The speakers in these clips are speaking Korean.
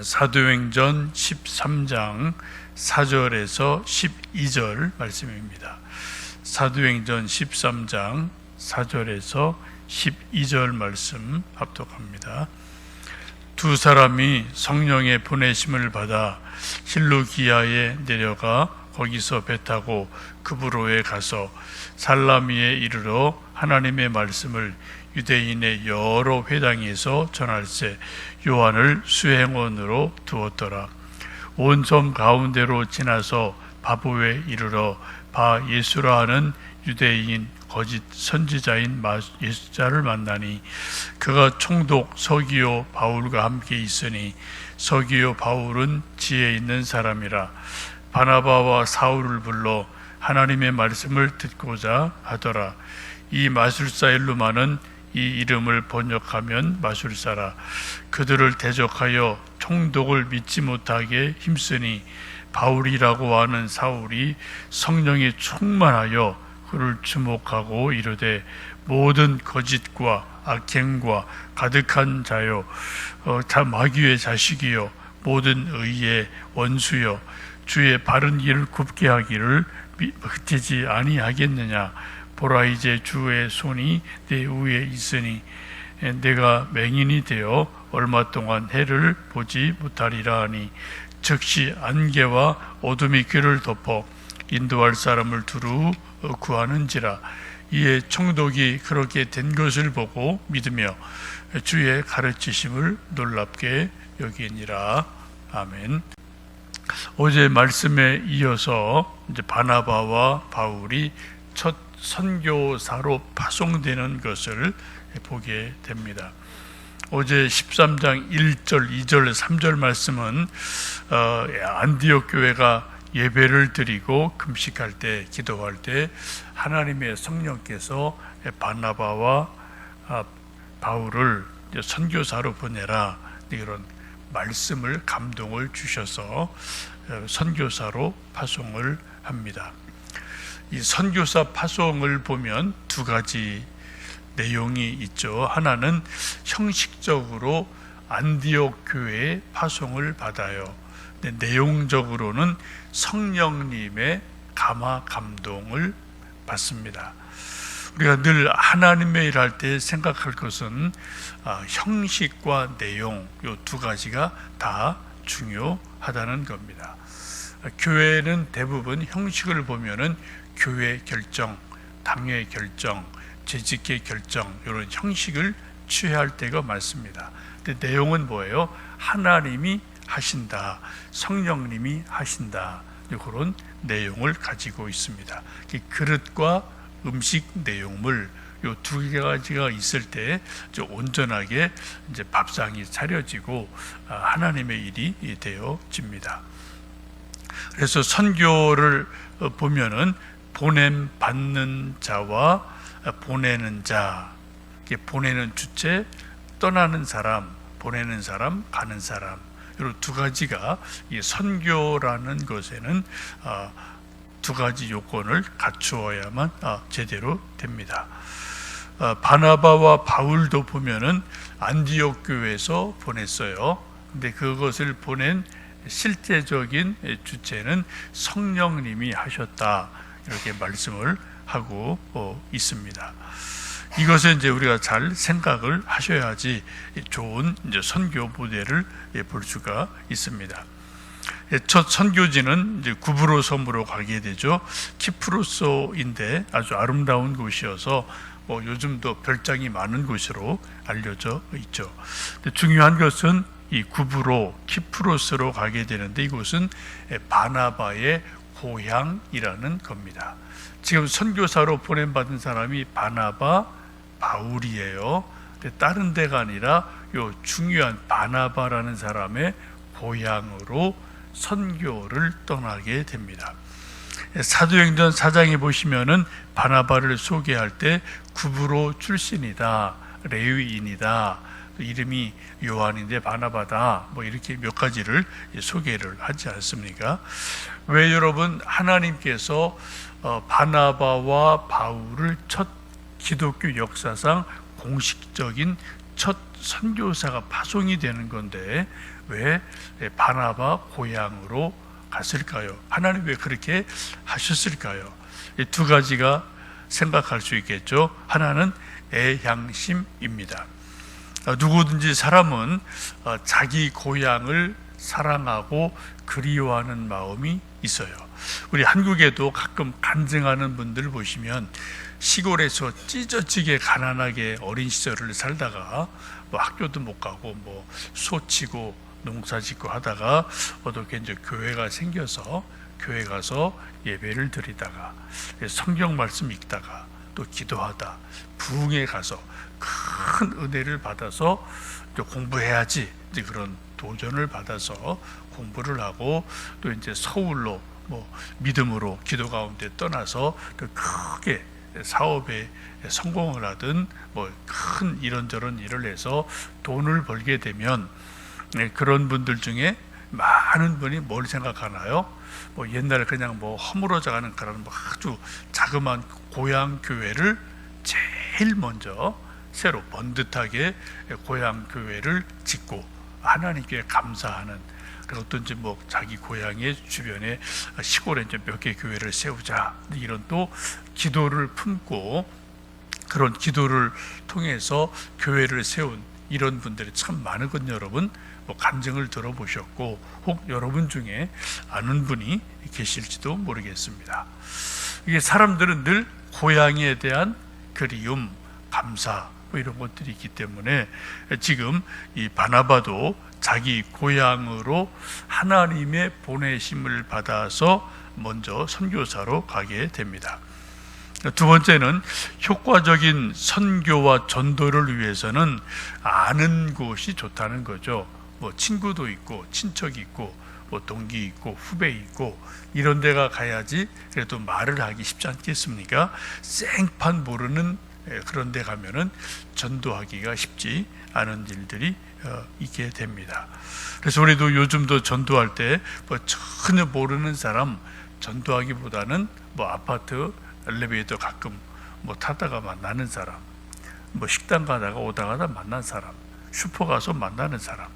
사도행전 13장 4절에서 12절 말씀입니다. 사도행전 13장 4절에서 12절 말씀 합독합니다. 두 사람이 성령의 보내심을 받아 실루기아에 내려가 거기서 배 타고 그브로에 가서 살라미에 이르러 하나님의 말씀을 유대인의 여러 회당에서 전할세 요한을 수행원으로 두었더라. 온 섬 가운데로 지나서 바보에 이르러 바 예수라 하는 유대인 거짓 선지자인 예수자를 만나니 그가 총독 서기오 바울과 함께 있으니 서기오 바울은 지혜 있는 사람이라. 바나바와 사울을 불러 하나님의 말씀을 듣고자 하더라. 이 마술사 일루마는 이 이름을 번역하면 마술사라. 그들을 대적하여 총독을 믿지 못하게 힘쓰니 바울이라고 하는 사울이 성령에 충만하여 그를 주목하고 이르되 모든 거짓과 악행과 가득한 자요 마귀의 자식이요 모든 의의 원수요 주의 바른 길을 굽게 하기를 흩지지 아니하겠느냐. 보라 이제 주의 손이 내 위에 있으니 내가 맹인이 되어 얼마 동안 해를 보지 못하리라 하니 즉시 안개와 어둠이 귀를 덮어 인도할 사람을 두루 구하는지라. 이에 총독이 그렇게 된 것을 보고 믿으며 주의 가르치심을 놀랍게 여기니라. 아멘. 어제 말씀에 이어서 이제 바나바와 바울이 첫 선교사로 파송되는 것을 보게 됩니다. 어제 13장 1절, 2절, 3절 말씀은 안디옥 교회가 예배를 드리고 금식할 때, 기도할 때 하나님의 성령께서 바나바와 바울을 선교사로 보내라 이런 말씀을 감동을 주셔서 선교사로 파송을 합니다. 이 선교사 파송을 보면 두 가지 내용이 있죠. 하나는 형식적으로 안디옥 교회에 파송을 받아요. 근데 내용적으로는 성령님의 감화 감동을 받습니다. 우리가 늘 하나님의 일할 때 생각할 것은 형식과 내용 이 두 가지가 다 중요하다는 겁니다. 교회는 대부분 형식을 보면은 교회 결정, 당회 결정, 재직회 결정 이런 형식을 취할 때가 많습니다. 근데 내용은 뭐예요? 하나님이 하신다, 성령님이 하신다 그런 내용을 가지고 있습니다. 그릇과 음식 내용물 요 두 가지가 있을 때 온전하게 이제 밥상이 차려지고 하나님의 일이 되어집니다. 그래서 선교를 보면은 보냄 받는 자와 보내는 자, 보내는 주체, 떠나는 사람, 보내는 사람, 가는 사람 이런 두 가지가 이 선교라는 것에는 두 가지 요건을 갖추어야만 제대로 됩니다. 바나바와 바울도 보면은 안디옥 교회에서 보냈어요. 근데 그것을 보낸 실제적인 주체는 성령님이 하셨다 이렇게 말씀을 하고 있습니다. 이것을 이제 우리가 잘 생각을 하셔야지 좋은 이제 선교 모델을 볼 수가 있습니다. 첫 선교지는 이제 구브로 섬으로 가게 되죠. 키프로스인데 아주 아름다운 곳이어서 요즘도 별장이 많은 곳으로 알려져 있죠. 중요한 것은 이 구브로 키프로스로 가게 되는데 이곳은 바나바의 고향이라는 겁니다. 지금 선교사로 보냄받은 사람이 바나바, 바울이에요. 다른 데가 아니라 요 중요한 바나바라는 사람의 고향으로 선교를 떠나게 됩니다. 사도행전 4장에 보시면은 바나바를 소개할 때 구브로 출신이다, 레위인이다, 이름이 요한인데 바나바다 이렇게 몇 가지를 소개를 하지 않습니까? 왜 여러분 하나님께서 바나바와 바울을 첫 기독교 역사상 공식적인 첫 선교사가 파송이 되는 건데 왜 바나바 고향으로 갔을까요? 하나님 왜 그렇게 하셨을까요? 이 두 가지가 생각할 수 있겠죠. 하나는 애향심입니다. 누구든지 사람은 자기 고향을 사랑하고 그리워하는 마음이 있어요. 우리 한국에도 가끔 간증하는 분들 보시면 시골에서 찢어지게 가난하게 어린 시절을 살다가 뭐 학교도 못 가고 뭐 소치고 농사 짓고 하다가 어떻게 이제 교회가 생겨서 교회 가서 예배를 드리다가 성경 말씀 읽다가 또 기도하다 부흥에 가서 큰 은혜를 받아서 이제 공부해야지 이제 그런 도전을 받아서 공부를 하고 또 이제 서울로 뭐 믿음으로 기도 가운데 떠나서 또 크게 사업에 성공을 하든 뭐 큰 이런저런 일을 해서 돈을 벌게 되면 그런 분들 중에 많은 분이 뭘 생각하나요? 뭐 옛날에 그냥 뭐 허물어져가는 그런 뭐 아주 자그마한 고향 교회를 제일 먼저 새로 번듯하게 고향 교회를 짓고 하나님께 감사하는, 그리고 또 이제 뭐 자기 고향의 주변에 시골에 이제 몇 개 교회를 세우자 이런 또 기도를 품고 그런 기도를 통해서 교회를 세운 이런 분들이 참 많은군요. 여러분 뭐 간증을 들어보셨고 혹 여러분 중에 아는 분이 계실지도 모르겠습니다. 이게 사람들은 늘 고향에 대한 그리움, 감사 뭐 이런 것들이 있기 때문에 지금 이 바나바도 자기 고향으로 하나님의 보내심을 받아서 먼저 선교사로 가게 됩니다. 두 번째는 효과적인 선교와 전도를 위해서는 아는 곳이 좋다는 거죠. 뭐 친구도 있고 친척이 있고 뭐 동기 있고 후배 있고 이런 데가 가야지 그래도 말을 하기 쉽지 않겠습니까? 생판 모르는 그런 데 가면은 전도하기가 쉽지 않은 일들이 있게 됩니다. 그래서 우리도 요즘도 전도할 때 뭐 전혀 모르는 사람 전도하기보다는 뭐 아파트 엘리베이터 가끔 뭐 타다가 만나는 사람, 뭐 식당 가다가 오다가다 만난 사람, 슈퍼 가서 만나는 사람,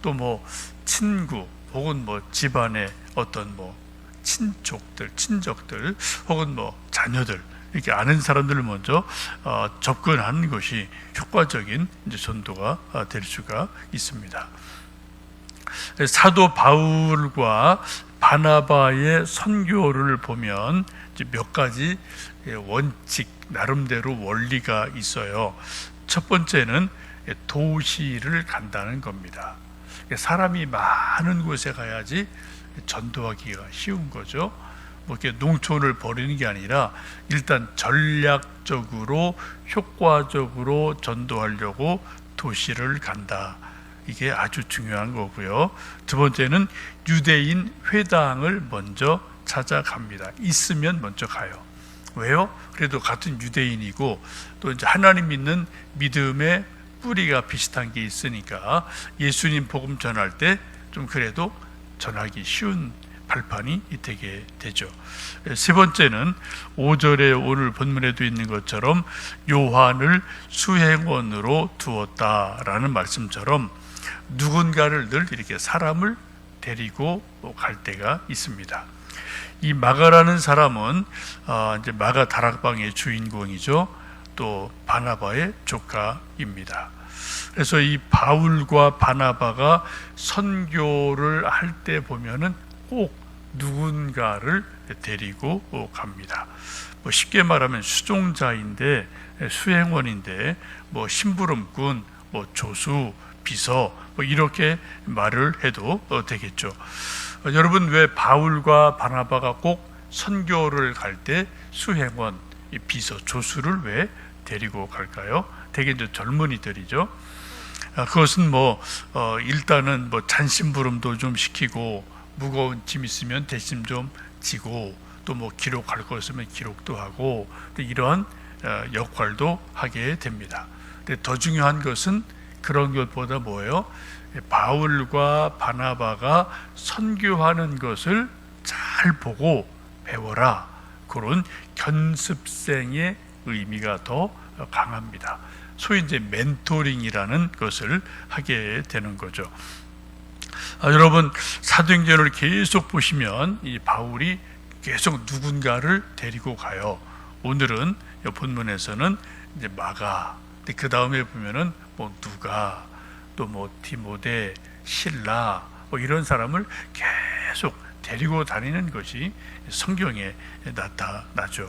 또 뭐 친구 혹은 뭐 집안의 어떤 뭐 친족들, 친적들 혹은 뭐 자녀들 이렇게 아는 사람들을 먼저 접근하는 것이 효과적인 이제 전도가 될 수가 있습니다. 사도 바울과 바나바의 선교를 보면 몇 가지 원칙, 나름대로 원리가 있어요. 첫 번째는 도시를 간다는 겁니다. 사람이 많은 곳에 가야지 전도하기가 쉬운 거죠. 뭐 이렇게 농촌을 버리는 게 아니라 일단 전략적으로 효과적으로 전도하려고 도시를 간다. 이게 아주 중요한 거고요. 두 번째는 유대인 회당을 먼저 찾아갑니다. 있으면 먼저 가요. 왜요? 그래도 같은 유대인이고 또 이제 하나님 믿는 믿음의 뿌리가 비슷한 게 있으니까 예수님 복음 전할 때 좀 그래도 전하기 쉬운 발판이 되게 되죠. 세 번째는 5절에 오늘 본문에도 있는 것처럼 요한을 수행원으로 두었다라는 말씀처럼 누군가를 늘 이렇게 사람을 데리고 갈 때가 있습니다. 이 마가라는 사람은 이제 마가 다락방의 주인공이죠. 또 바나바의 조카입니다. 그래서 이 바울과 바나바가 선교를 할 때 보면은 꼭 누군가를 데리고 갑니다. 뭐 쉽게 말하면 수종자인데 수행원인데 뭐 심부름꾼, 뭐 조수, 비서 뭐 이렇게 말을 해도 되겠죠. 여러분 왜 바울과 바나바가 꼭 선교를 갈 때 수행원, 비서, 조수를 왜 데리고 갈까요? 되게 이제 젊은이들이죠. 그것은 뭐 일단은 뭐 잔심부름도 좀 시키고 무거운 짐 있으면 대신 좀 지고 또 뭐 기록할 거 있으면 기록도 하고 또 이러한 역할도 하게 됩니다. 근데 더 중요한 것은 그런 것보다 뭐예요? 바울과 바나바가 선교하는 것을 잘 보고 배워라. 그런 견습생의 의미가 더 강합니다. 소위 이제 멘토링이라는 것을 하게 되는 거죠. 여러분 사도행전을 계속 보시면 이 바울이 계속 누군가를 데리고 가요. 오늘은 이 본문에서는 이제 마가, 그 다음에 보면은 뭐 누가, 또 뭐 디모데, 실라, 뭐 이런 사람을 계속 데리고 다니는 것이 성경에 나타나죠.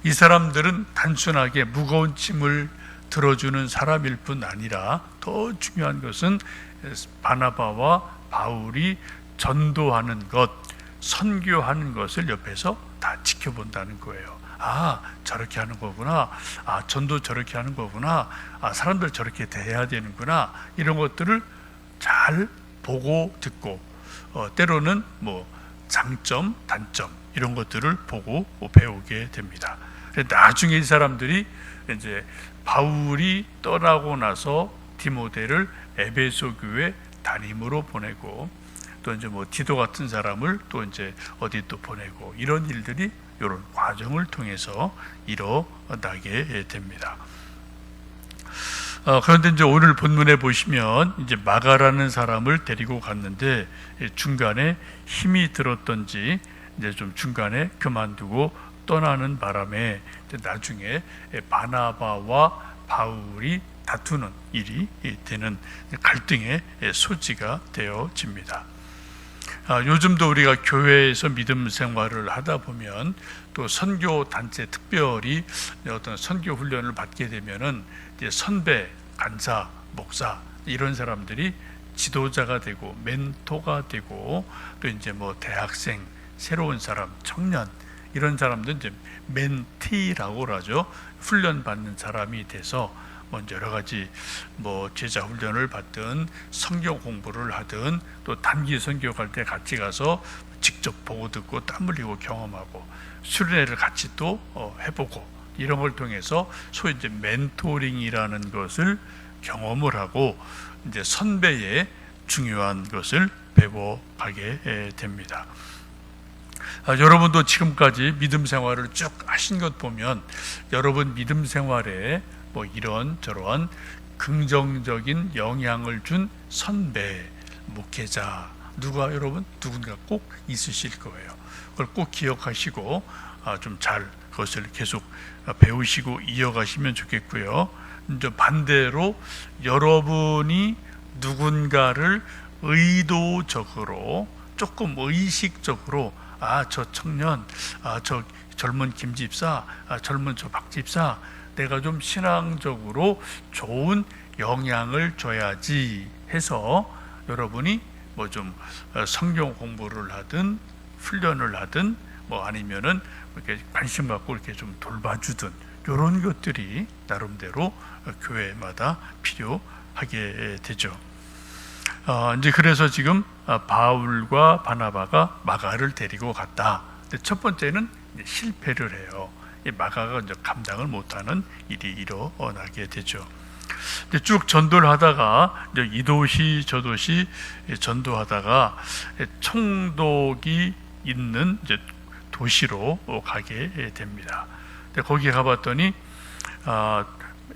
이 사람들은 단순하게 무거운 짐을 들어주는 사람일 뿐 아니라 더 중요한 것은 바나바와 바울이 전도하는 것, 선교하는 것을 옆에서 다 지켜본다는 거예요. 아, 저렇게 하는 거구나. 아, 전도 저렇게 하는 거구나. 아, 사람들 저렇게 대해야 되는구나. 이런 것들을 잘 보고 듣고, 때로는 뭐 장점, 단점 이런 것들을 보고 배우게 됩니다. 나중에 이 사람들이 이제 바울이 떠나고 나서 디모데를 에베소 교회 담임으로 보내고, 또 이제 뭐 디도 같은 사람을 또 이제 어디 또 보내고, 이런 일들이 이런 과정을 통해서 일어나게 됩니다. 그런데 이제 오늘 본문에 보시면 이제 마가라는 사람을 데리고 갔는데 중간에 힘이 들었던지 이제 좀 중간에 그만두고 떠나는 바람에 나중에 바나바와 바울이 다투는 일이 되는 갈등의 소지가 되어집니다. 요즘도 우리가 교회에서 믿음 생활을 하다 보면 또 선교 단체 특별히 어떤 선교 훈련을 받게 되면은 이제 선배, 간사, 목사 이런 사람들이 지도자가 되고 멘토가 되고, 또 이제 뭐 대학생, 새로운 사람, 청년 이런 사람들 이제 멘티라고 하죠. 훈련 받는 사람이 돼서 먼저 여러 가지 뭐 제자 훈련을 받든 성경 공부를 하든 또 단기 선교 갈 때 같이 가서 직접 보고 듣고 땀 흘리고 경험하고 수련회를 같이 또 해보고, 이런 걸 통해서 소위 이제 멘토링이라는 것을 경험을 하고 이제 선배의 중요한 것을 배워가게 됩니다. 여러분도 지금까지 믿음 생활을 쭉 하신 것 보면 여러분 믿음 생활에 뭐 이런 저런 긍정적인 영향을 준 선배, 목회자 여러분 누군가 꼭 있으실 거예요. 그걸 꼭 기억하시고 좀 잘 그것을 계속 배우시고 이어가시면 좋겠고요. 이제 반대로 여러분이 누군가를 의도적으로 조금 의식적으로 저 청년, 저 젊은 김 집사, 젊은 저 박 집사 내가 좀 신앙적으로 좋은 영향을 줘야지 해서 여러분이 뭐 좀 성경 공부를 하든 훈련을 하든 뭐 아니면은 이렇게 관심 갖고 이렇게 좀 돌봐주든 이런 것들이 나름대로 교회마다 필요하게 되죠. 이제 그래서 지금 바울과 바나바가 마가를 데리고 갔다. 첫 번째는 실패를 해요. 이 마가가 이제 감당을 못하는 일이 일어나게 되죠. 쭉 전도를 하다가 이제 이 도시 저 도시 전도하다가 총독이 있는 이제 도시로 가게 됩니다. 거기 가봤더니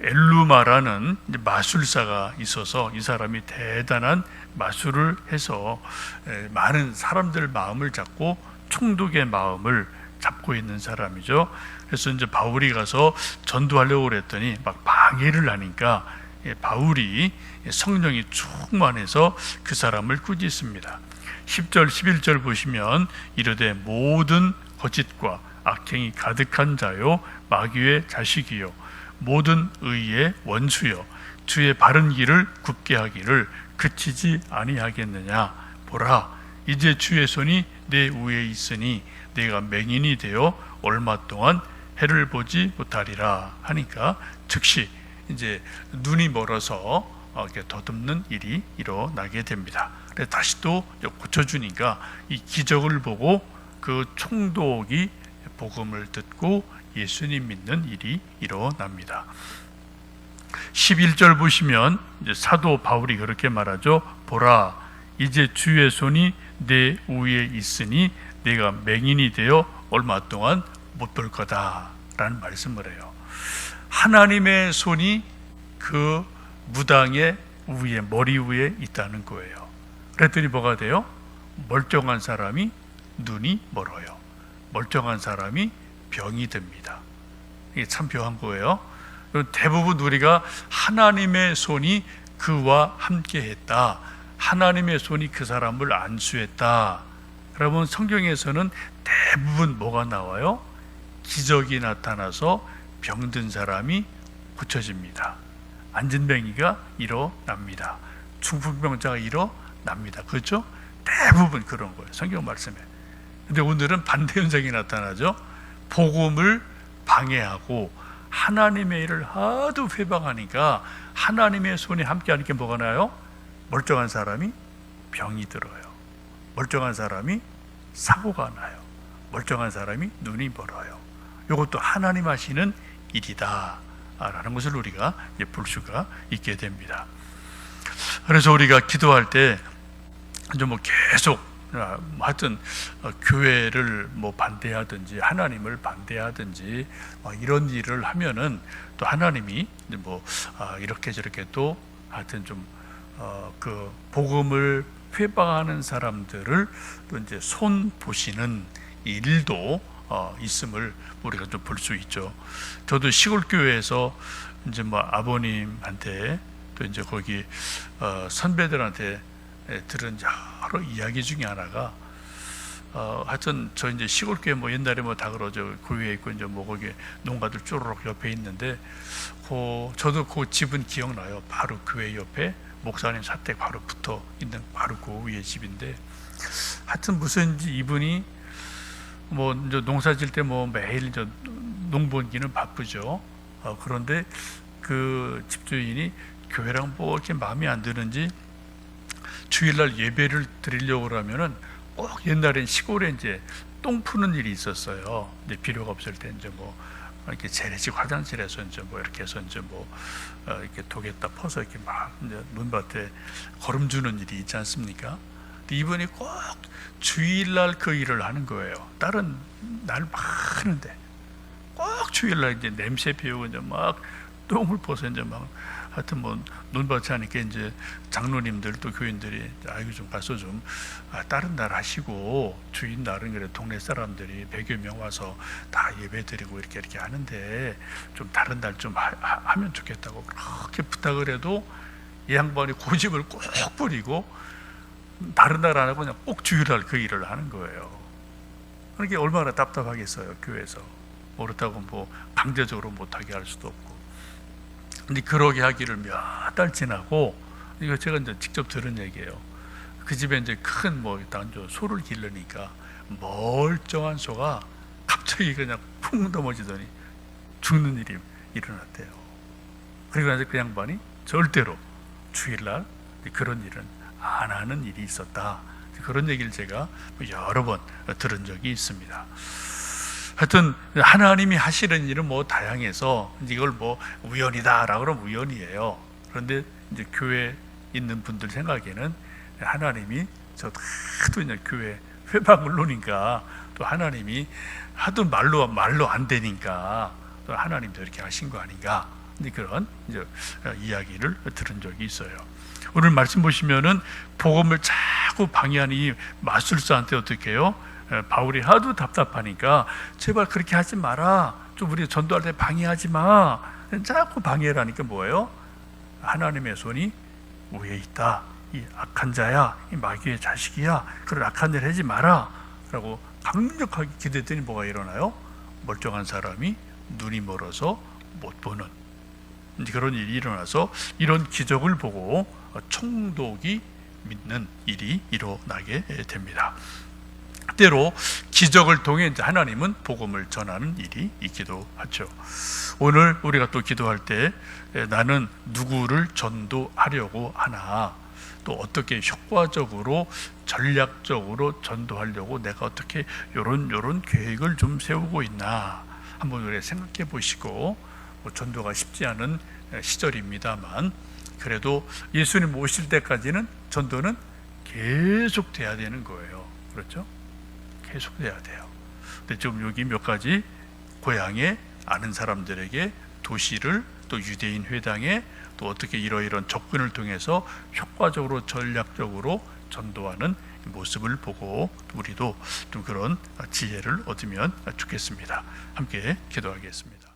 엘루마라는 마술사가 있어서 이 사람이 대단한 마술을 해서 많은 사람들 마음을 잡고 총독의 마음을 잡고 있는 사람이죠. 그래서 이제 바울이 가서 전도하려고 그랬더니 막 방해를 하니까 바울이 성령이 충만해서 그 사람을 꾸짖습니다. 10절 11절 보시면 이르되 모든 거짓과 악행이 가득한 자요 마귀의 자식이요 모든 의의 원수요 주의 바른 길을 굽게 하기를 그치지 아니하겠느냐. 보라 이제 주의 손이 내 위에 있으니 내가 맹인이 되어 얼마 동안 해를 보지 못하리라 하니까 즉시 이제 눈이 멀어서 이렇게 더듬는 일이 일어나게 됩니다. 그래서 다시 또 고쳐주니까 이 기적을 보고 그 총독이 복음을 듣고 예수님 믿는 일이 일어납니다. 11절 보시면 이제 사도 바울이 그렇게 말하죠. 보라 이제 주의 손이 내 위에 있으니 내가 맹인이 되어 얼마 동안 못 볼 거다 라는 말씀을 해요. 하나님의 손이 그 무당의 위에 머리 위에 있다는 거예요. 그랬더니 뭐가 돼요? 멀쩡한 사람이 눈이 멀어요. 멀쩡한 사람이 병이 듭니다. 이게 참 묘한 거예요. 대부분 우리가 하나님의 손이 그와 함께 했다, 하나님의 손이 그 사람을 안수했다, 그러면 성경에서는 대부분 뭐가 나와요? 기적이 나타나서 병든 사람이 고쳐집니다. 안진뱅이가 일어납니다. 중풍병자가 일어납니다. 그렇죠? 대부분 그런 거예요, 성경 말씀에. 근데 오늘은 반대 현상이 나타나죠. 복음을 방해하고 하나님의 일을 하도 회방하니까 하나님의 손이 함께하니까 뭐가 나요? 멀쩡한 사람이 병이 들어요. 멀쩡한 사람이 사고가 나요. 멀쩡한 사람이 눈이 멀어요. 이것도 하나님 하시는 일이다 라는 것을 우리가 볼 수가 있게 됩니다. 그래서 우리가 기도할 때 이제 뭐 계속 하여튼 교회를 뭐 반대하든지 하나님을 반대하든지 이런 일을 하면은 또 하나님이 뭐 이렇게 저렇게 또 하여튼 좀 그 복음을 회방하는 사람들을 또 이제 손 보시는 일도 있음을 우리가 좀 볼 수 있죠. 저도 시골 교회에서 이제 뭐 아버님한테 또 이제 거기 선배들한테 들은 여러 이야기 중에 하나가 하여튼 저 이제 시골 교회 뭐 옛날에 뭐 다 그러죠. 그 위에 있고 이제 뭐 거기 농가들 쪼르륵 옆에 있는데 저도 그 집은 기억나요. 바로 교회 옆에 목사님 사택 바로 붙어 있는 바로 그 위에 집인데 하여튼 무슨지 이분이 뭐 이제 농사 질 때 뭐 매일 이제 농번기는 바쁘죠. 그런데 그 집주인이 교회랑 뭐 이렇게 마음에 안 드는지 주일날 예배를 드리려고 그러면은 꼭 옛날엔 시골에 이제 똥 푸는 일이 있었어요. 이제 필요가 없을 때 이제 뭐 이렇게 재래식 화장실에서 이제 뭐 이렇게 해서 이제 뭐 이렇게 독에다 퍼서 이렇게 막 이제 논밭에 거름 주는 일이 있지 않습니까? 근데 이분이 꼭 주일날 그 일을 하는 거예요. 다른 날 많은데 꼭 주일날 이제 냄새 피우고 이제 막 똥을 퍼서 이제 막 하여튼 뭐 논밭에 하니까 이제 장로님들 또 교인들이 아이고 좀 가서 좀 다른 날 하시고 주인 날은 그래 동네 사람들이 100여 명 와서 다 예배드리고 이렇게 하는데 좀 다른 날 좀 하면 좋겠다고 그렇게 부탁을 해도 이 양반이 고집을 꼭 부리고 다른 날 안 하고 그냥 꼭 주일날 그 일을 하는 거예요. 그러니까 얼마나 답답하겠어요. 교회에서 그렇다고 뭐 강제적으로 못하게 할 수도 없고. 근데 그러게 하기를 몇 달 지나고, 이거 제가 이제 직접 들은 얘기예요. 그 집에 이제 큰 뭐 단조 소를 기르니까 멀쩡한 소가 갑자기 그냥 푹 넘어지더니 죽는 일이 일어났대요. 그리고 나서 그 양반이 절대로 주일날 그런 일은 안 하는 일이 있었다. 그런 얘기를 제가 여러 번 들은 적이 있습니다. 하여튼 하나님이 하시는 일은 뭐 다양해서 이걸 뭐 우연이다라고 그러면 우연이에요. 그런데 이제 교회에 있는 분들 생각에는 하나님이 저 하도 이제 교회 회방을 놓으니까 또 하나님이 하도 말로 안 되니까 또 하나님도 이렇게 하신 거 아닌가, 그런 이제 이야기를 들은 적이 있어요. 오늘 말씀 보시면은 복음을 자꾸 방해하는 이 마술사한테 어떻게 해요? 바울이 하도 답답하니까 제발 그렇게 하지 마라. 좀 우리 전도할 때 방해하지 마. 자꾸 방해를 하니까 뭐예요? 하나님의 손이 위에 있다. 이 악한 자야, 이 마귀의 자식이야. 그런 악한 일 하지 마라. 라고 강력하게 기도했더니 뭐가 일어나요? 멀쩡한 사람이 눈이 멀어서 못 보는 그런 일이 일어나서 이런 기적을 보고 총독이 믿는 일이 일어나게 됩니다. 때로 기적을 통해 이제 하나님은 복음을 전하는 일이 있기도 하죠. 오늘 우리가 또 기도할 때 나는 누구를 전도하려고 하나, 또 어떻게 효과적으로 전략적으로 전도하려고 내가 어떻게 요런 계획을 좀 세우고 있나 한번 우리 생각해 보시고, 뭐 전도가 쉽지 않은 시절입니다만 그래도 예수님 오실 때까지는 전도는 계속 돼야 되는 거예요. 그렇죠? 계속 돼야 돼요. 근데 좀 여기 몇 가지 고향에 아는 사람들에게 도시를 또 유대인 회당에 또 어떻게 이러이러한 접근을 통해서 효과적으로 전략적으로 전도하는 모습을 보고 우리도 좀 그런 지혜를 얻으면 좋겠습니다. 함께 기도하겠습니다.